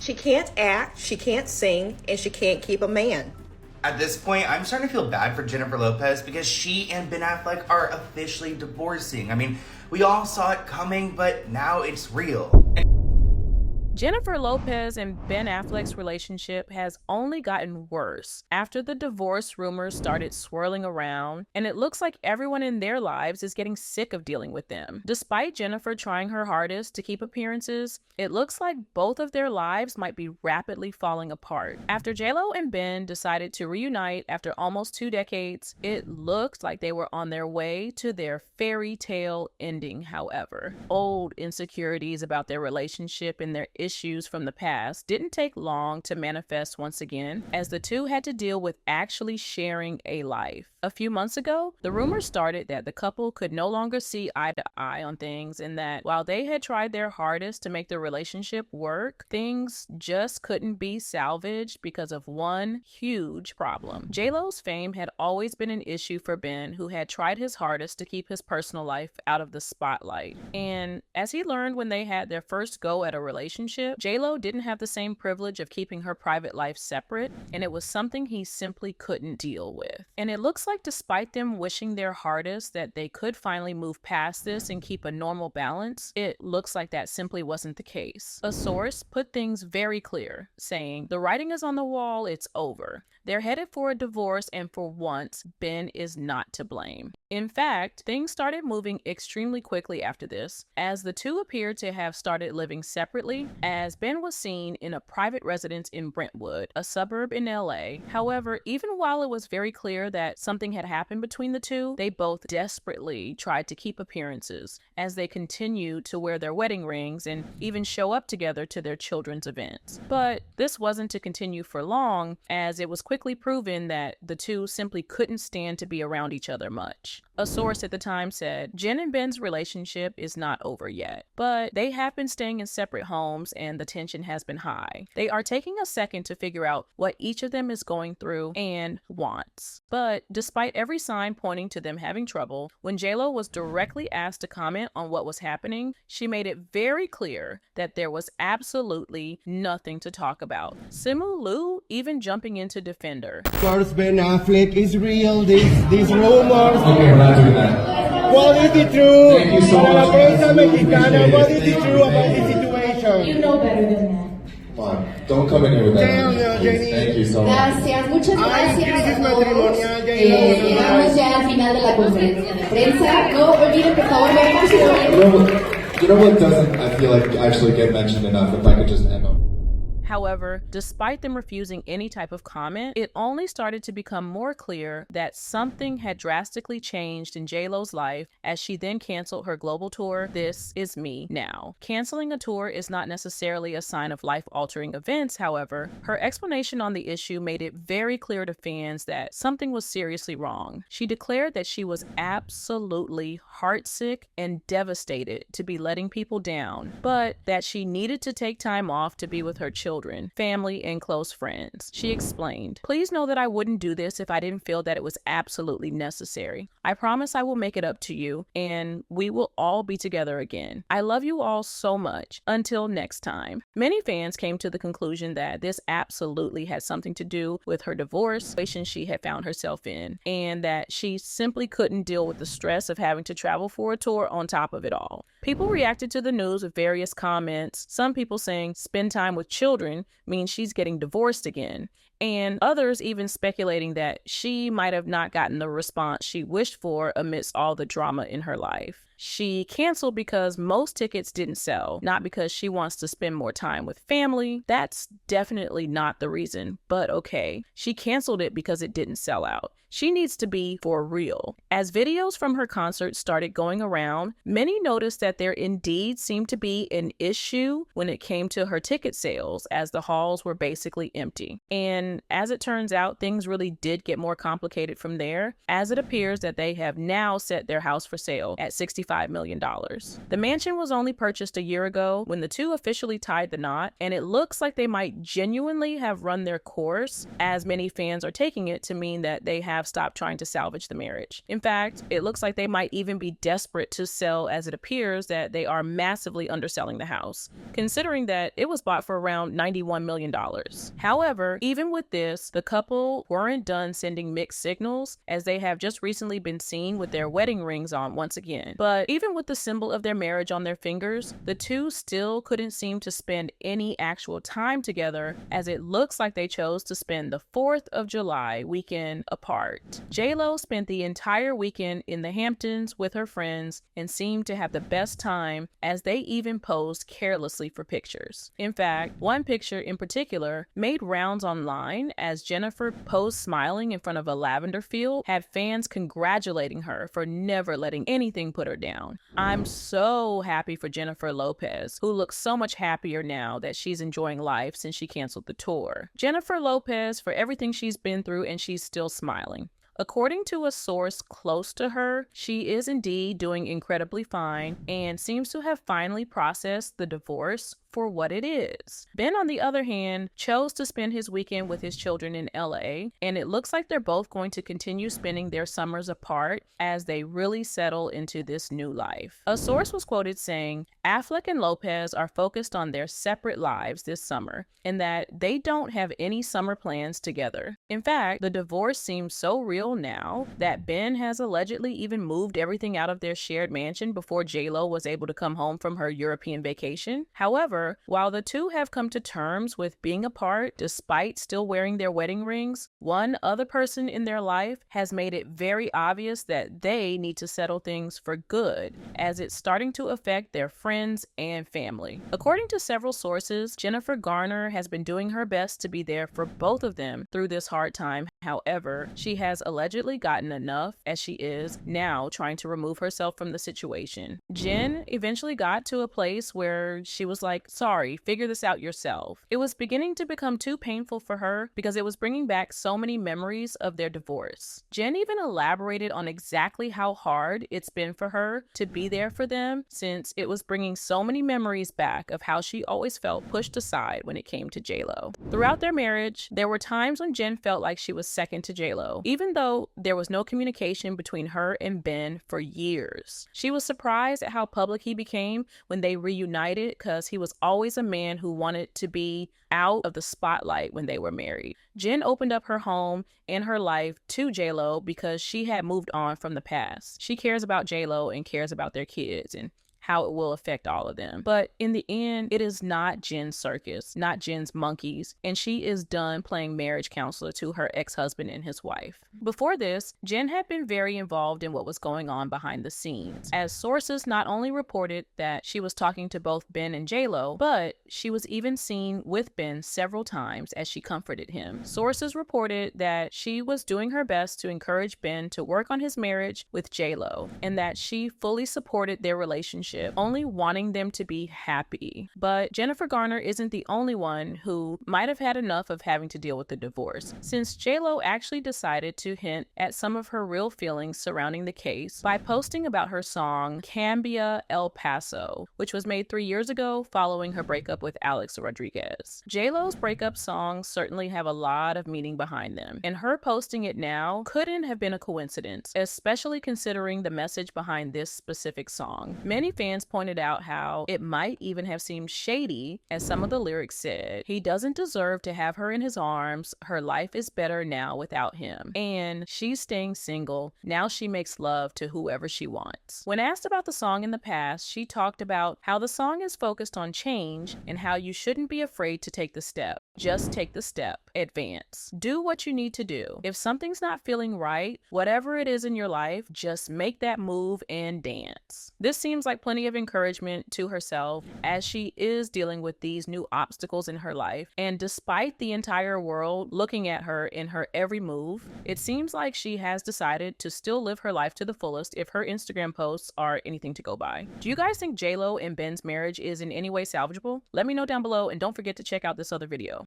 She can't act, she can't sing, and she can't keep a man. At this point, I'm starting to feel bad for Jennifer Lopez because she and Ben Affleck are officially divorcing. I mean, we all saw it coming, but now it's real. Jennifer Lopez and Ben Affleck's relationship has only gotten worse after the divorce rumors started swirling around, and it looks like everyone in their lives is getting sick of dealing with them. Despite Jennifer trying her hardest to keep appearances, it looks like both of their lives might be rapidly falling apart. After J.Lo and Ben decided to reunite after almost 2 decades, it looked like they were on their way to their fairy tale ending, however. Old insecurities about their relationship and their issues from the past didn't take long to manifest once again, as the two had to deal with actually sharing a life. A few months ago, the rumors started that the couple could no longer see eye to eye on things, and that while they had tried their hardest to make the relationship work, things just couldn't be salvaged because of one huge problem. J.Lo's fame had always been an issue for Ben, who had tried his hardest to keep his personal life out of the spotlight. And as he learned when they had their first go at a relationship, J.Lo didn't have the same privilege of keeping her private life separate, and it was something he simply couldn't deal with. And it looks like despite them wishing their hardest that they could finally move past this and keep a normal balance, it looks like that simply wasn't the case. A source put things very clear, saying, "The writing is on the wall, it's over. They're headed for a divorce, and for once, Ben is not to blame." In fact, things started moving extremely quickly after this, as the two appeared to have started living separately, as Ben was seen in a private residence in Brentwood, a suburb in LA. However, even while it was very clear that something had happened between the two, they both desperately tried to keep appearances, as they continued to wear their wedding rings and even show up together to their children's events. But this wasn't to continue for long, as it was quickly proven that the two simply couldn't stand to be around each other much. A source at the time said, "Jen and Ben's relationship is not over yet, but they have been staying in separate homes and the tension has been high. They are taking a second to figure out what each of them is going through and wants." But despite every sign pointing to them having trouble, when J.Lo was directly asked to comment on what was happening, she made it very clear that there was absolutely nothing to talk about. Simu Liu even jumping in to defend her. Of course, Ben Affleck is real. These rumors. Okay, we're not doing that. What is the truth? Thank you so Para la much. prensa mexicana, what is the truth about this situation? You know better than that. Come on, don't come in here with that. Damn, Jenny. Thank you so much. Gracias, muchas Ay, gracias crisis a todos. matrimonial, J.Lo. Llegamos ya al final de la conferencia de prensa. No olviden, por favor, ver por su You know what doesn't, I feel like, actually get mentioned enough, if I could just end on. However, despite them refusing any type of comment, it only started to become more clear that something had drastically changed in J.Lo's life as she then canceled her global tour, This Is Me Now. Canceling a tour is not necessarily a sign of life-altering events, however. Her explanation on the issue made it very clear to fans that something was seriously wrong. She declared that she was absolutely heartsick and devastated to be letting people down, but that she needed to take time off to be with her children, family, and close friends. She explained, "Please know that I wouldn't do this if I didn't feel that it was absolutely necessary. I promise I will make it up to you, and we will all be together again. I love you all so much. Until next time." Many fans came to the conclusion that this absolutely had something to do with her divorce situation she had found herself in, and that she simply couldn't deal with the stress of having to travel for a tour on top of it all. People reacted to the news with various comments, some people saying spend time with children means she's getting divorced again, and others even speculating that she might have not gotten the response she wished for amidst all the drama in her life. She canceled because most tickets didn't sell, not because she wants to spend more time with family. That's definitely not the reason, but okay. She canceled it because it didn't sell out. She needs to be for real. As videos from her concert started going around, many noticed that there indeed seemed to be an issue when it came to her ticket sales, as the halls were basically empty. And as it turns out, things really did get more complicated from there, as it appears that they have now set their house for sale at $65 million. The mansion was only purchased a year ago when the two officially tied the knot, and it looks like they might genuinely have run their course, as many fans are taking it to mean that they have have stopped trying to salvage the marriage. In fact, it looks like they might even be desperate to sell, as it appears that they are massively underselling the house, considering that it was bought for around $91 million. However, even with this, the couple weren't done sending mixed signals, as they have just recently been seen with their wedding rings on once again. But even with the symbol of their marriage on their fingers, the two still couldn't seem to spend any actual time together, as it looks like they chose to spend the 4th of July weekend apart. J.Lo spent the entire weekend in the Hamptons with her friends and seemed to have the best time, as they even posed carelessly for pictures. In fact, one picture in particular made rounds online, as Jennifer posed smiling in front of a lavender field, had fans congratulating her for never letting anything put her down. I'm so happy for Jennifer Lopez, who looks so much happier now that she's enjoying life since she canceled the tour. Jennifer Lopez for everything she's been through, and she's still smiling. According to a source close to her, she is indeed doing incredibly fine and seems to have finally processed the divorce for what it is. Ben, on the other hand, chose to spend his weekend with his children in LA, and it looks like they're both going to continue spending their summers apart as they really settle into this new life. A source was quoted saying, "Affleck and Lopez are focused on their separate lives this summer, and that they don't have any summer plans together. In fact, the divorce seems so real now that Ben has allegedly even moved everything out of their shared mansion before J.Lo was able to come home from her European vacation. However, while the two have come to terms with being apart despite still wearing their wedding rings, one other person in their life has made it very obvious that they need to settle things for good, as it's starting to affect their friends and family." According to several sources, Jennifer Garner has been doing her best to be there for both of them through this hard time. However, she has allegedly gotten enough, as she is now trying to remove herself from the situation. Jen eventually got to a place where she was like, "Sorry, figure this out yourself." It was beginning to become too painful for her because it was bringing back so many memories of their divorce. Jen even elaborated on exactly how hard it's been for her to be there for them, since it was bringing so many memories back of how she always felt pushed aside when it came to J.Lo. Throughout their marriage, there were times when Jen felt like she was second to J.Lo, even though there was no communication between her and Ben for years. She was surprised at how public he became when they reunited, because he was always a man who wanted to be out of the spotlight when they were married. Jen opened up her home and her life to J.Lo because she had moved on from the past. She cares about J.Lo and cares about their kids and how it will affect all of them. But in the end, it is not Jen's circus, not Jen's monkeys, and she is done playing marriage counselor to her ex-husband and his wife. Before this, Jen had been very involved in what was going on behind the scenes, as sources not only reported that she was talking to both Ben and J.Lo, but she was even seen with Ben several times as she comforted him. Sources reported that she was doing her best to encourage Ben to work on his marriage with J.Lo, and that she fully supported their relationship, only wanting them to be happy. But Jennifer Garner isn't the only one who might have had enough of having to deal with the divorce, since J.Lo actually decided to hint at some of her real feelings surrounding the case by posting about her song Cambia El Paso, which was made 3 years ago following her breakup with Alex Rodriguez. J.Lo's breakup songs certainly have a lot of meaning behind them, and her posting it now couldn't have been a coincidence, especially considering the message behind this specific song. Many fans pointed out how it might even have seemed shady, as some of the lyrics said, "He doesn't deserve to have her in his arms, her life is better now without him, and she's staying single, now she makes love to whoever she wants." When asked about the song in the past, she talked about how the song is focused on change and how you shouldn't be afraid to take the step. Just take the step. Advance. Do what you need to do. If something's not feeling right, whatever it is in your life, just make that move and dance. This seems like plenty of encouragement to herself, as she is dealing with these new obstacles in her life. And despite the entire world looking at her in her every move, it seems like she has decided to still live her life to the fullest if her Instagram posts are anything to go by. Do you guys think J.Lo and Ben's marriage is in any way salvageable? Let me know down below, and don't forget to check out this other video.